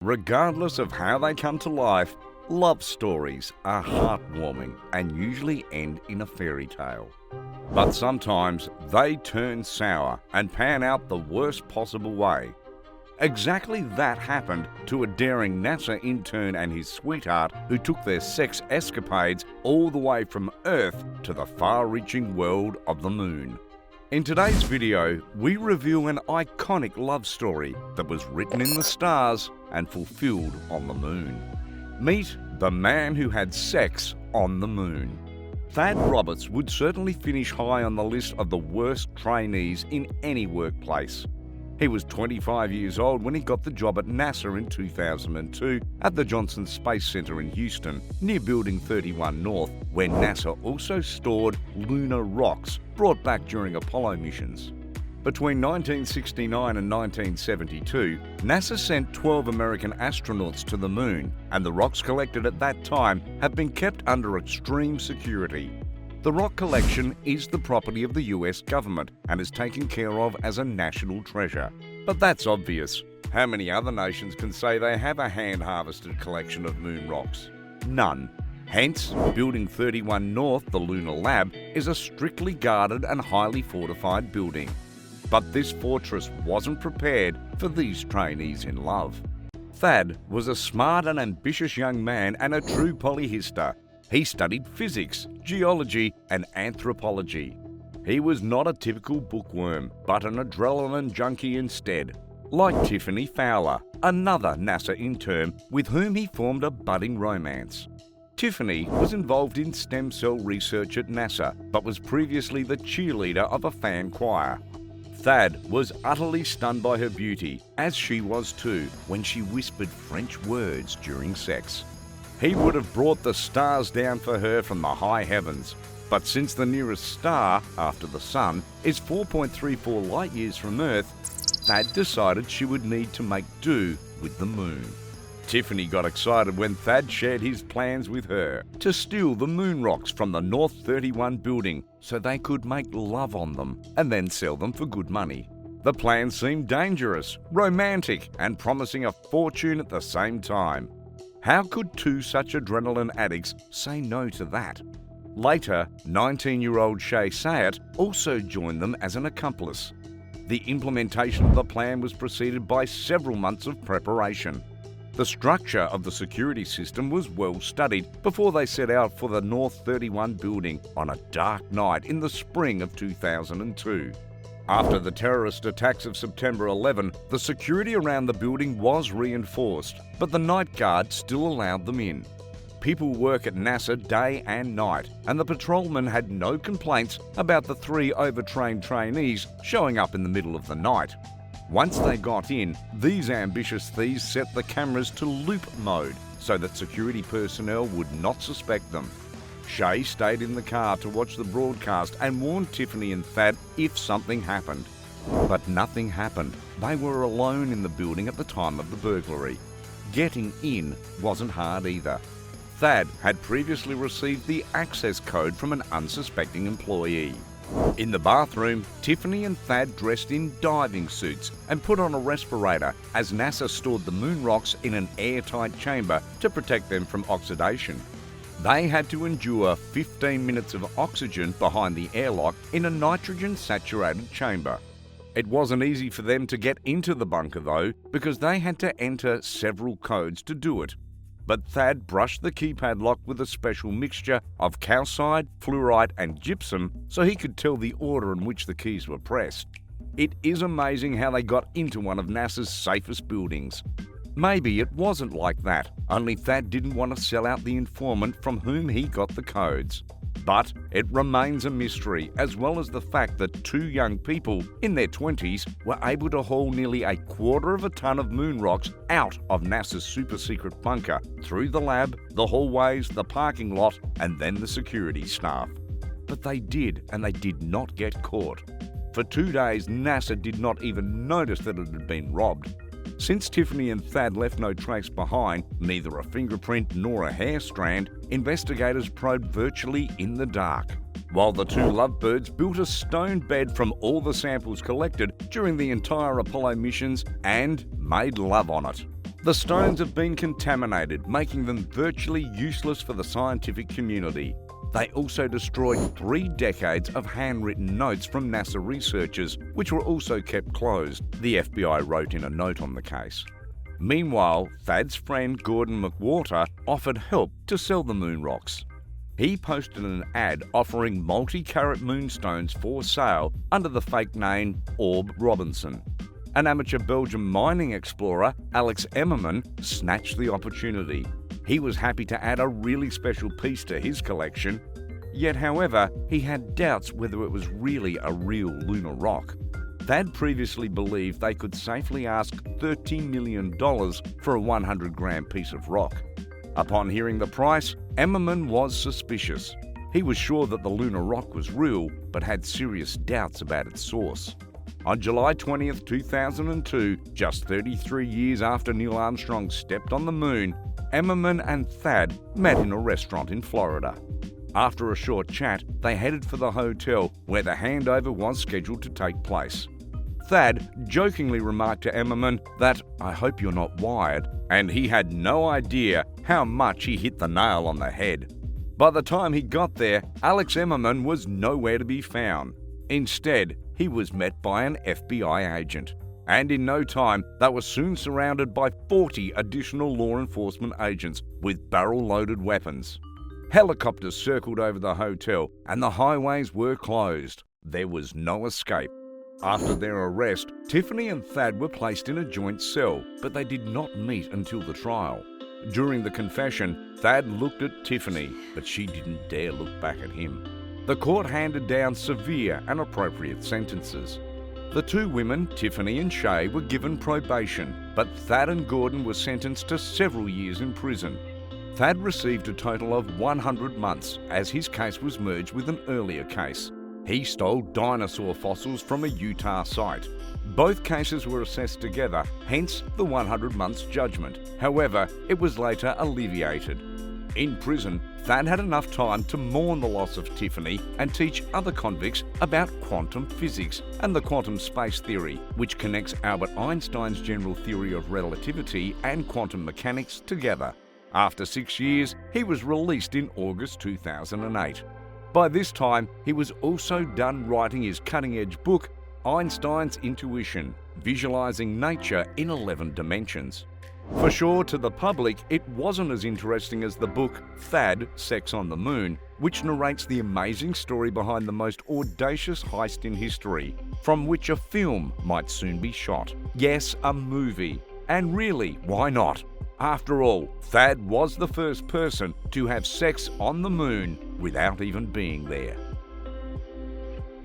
Regardless of how they come to life, love stories are heartwarming and usually end in a fairy tale. But sometimes they turn sour and pan out the worst possible way. Exactly that happened to a daring NASA intern and his sweetheart who took their sex escapades all the way from Earth to the far-reaching world of the Moon. In today's video, we review an iconic love story that was written in the stars and fulfilled on the Moon. Meet the man who had sex on the Moon. Thad Roberts would certainly finish high on the list of the worst trainees in any workplace. He was 25 years old when he got the job at NASA in 2002 at the Johnson Space Center in Houston, near Building 31 North, where NASA also stored lunar rocks brought back during Apollo missions. Between 1969 and 1972, NASA sent 12 American astronauts to the Moon, and the rocks collected at that time have been kept under extreme security. The rock collection is the property of the US government and is taken care of as a national treasure. But that's obvious. How many other nations can say they have a hand-harvested collection of moon rocks? None. Hence, Building 31 North, the Lunar Lab, is a strictly guarded and highly fortified building. But this fortress wasn't prepared for these trainees in love. Thad was a smart and ambitious young man and a true polyhister. He studied physics, geology, and anthropology. He was not a typical bookworm, but an adrenaline junkie instead, like Tiffany Fowler, another NASA intern with whom he formed a budding romance. Tiffany was involved in stem cell research at NASA, but was previously the cheerleader of a fan choir. Thad was utterly stunned by her beauty, as she was too, when she whispered French words during sex. He would have brought the stars down for her from the high heavens. But since the nearest star, after the Sun, is 4.34 light years from Earth, Thad decided she would need to make do with the Moon. Tiffany got excited when Thad shared his plans with her to steal the moon rocks from the North 31 building so they could make love on them and then sell them for good money. The plan seemed dangerous, romantic, and promising a fortune at the same time. How could two such adrenaline addicts say no to that? Later, 19-year-old Shay Sayat also joined them as an accomplice. The implementation of the plan was preceded by several months of preparation. The structure of the security system was well studied before they set out for the North 31 building on a dark night in the spring of 2002. After the terrorist attacks of September 11, the security around the building was reinforced, but the night guard still allowed them in. People work at NASA day and night, and the patrolmen had no complaints about the three overtrained trainees showing up in the middle of the night. Once they got in, these ambitious thieves set the cameras to loop mode so that security personnel would not suspect them. Shay stayed in the car to watch the broadcast and warned Tiffany and Thad if something happened. But nothing happened. They were alone in the building at the time of the burglary. Getting in wasn't hard either. Thad had previously received the access code from an unsuspecting employee. In the bathroom, Tiffany and Thad dressed in diving suits and put on a respirator as NASA stored the moon rocks in an airtight chamber to protect them from oxidation. They had to endure 15 minutes of oxygen behind the airlock in a nitrogen-saturated chamber. It wasn't easy for them to get into the bunker though, because they had to enter several codes to do it. But Thad brushed the keypad lock with a special mixture of calcite, fluorite and gypsum so he could tell the order in which the keys were pressed. It is amazing how they got into one of NASA's safest buildings. Maybe it wasn't like that, only Thad didn't want to sell out the informant from whom he got the codes. But it remains a mystery, as well as the fact that two young people in their 20s were able to haul nearly 1/4 ton of moon rocks out of NASA's super-secret bunker, through the lab, the hallways, the parking lot, and then the security staff. But they did, and they did not get caught. For 2 days, NASA did not even notice that it had been robbed. Since Tiffany and Thad left no trace behind, neither a fingerprint nor a hair strand, investigators probed virtually in the dark. While the two lovebirds built a stone bed from all the samples collected during the entire Apollo missions and made love on it. The stones have been contaminated, making them virtually useless for the scientific community. They also destroyed 3 decades of handwritten notes from NASA researchers, which were also kept closed, the FBI wrote in a note on the case. Meanwhile, Thad's friend Gordon McWhorter offered help to sell the Moonrocks. He posted an ad offering multi-carat moonstones for sale under the fake name Orb Robinson. An amateur Belgian mining explorer, Alex Emmerman, snatched the opportunity. He was happy to add a really special piece to his collection. Yet, however, he had doubts whether it was really a real lunar rock. Thad previously believed they could safely ask $13 million for a 100-gram piece of rock. Upon hearing the price, Emmerman was suspicious. He was sure that the lunar rock was real, but had serious doubts about its source. On July 20, 2002, just 33 years after Neil Armstrong stepped on the moon, Emmerman and Thad met in a restaurant in Florida. After a short chat, they headed for the hotel where the handover was scheduled to take place. Thad jokingly remarked to Emmerman that, "I hope you're not wired," and he had no idea how much he hit the nail on the head. By the time he got there, Alex Emmerman was nowhere to be found. Instead, he was met by an FBI agent. And in no time, they were soon surrounded by 40 additional law enforcement agents with barrel-loaded weapons. Helicopters circled over the hotel and the highways were closed. There was no escape. After their arrest, Tiffany and Thad were placed in a joint cell, but they did not meet until the trial. During the confession, Thad looked at Tiffany, but she didn't dare look back at him. The court handed down severe and appropriate sentences. The 2 women, Tiffany and Shay, were given probation, but Thad and Gordon were sentenced to several years in prison. Thad received a total of 100 months as his case was merged with an earlier case. He stole dinosaur fossils from a Utah site. Both cases were assessed together, hence the 100 months judgment. However, it was later alleviated. In prison, Thad had enough time to mourn the loss of Tiffany and teach other convicts about quantum physics and the quantum space theory, which connects Albert Einstein's general theory of relativity and quantum mechanics together. After 6 years, he was released in August 2008. By this time, he was also done writing his cutting-edge book, Einstein's Intuition, Visualizing Nature in 11 Dimensions. For sure, to the public, it wasn't as interesting as the book Thad, Sex on the Moon, which narrates the amazing story behind the most audacious heist in history, from which a film might soon be shot. Yes, a movie. And really, why not? After all, Thad was the first person to have sex on the moon without even being there.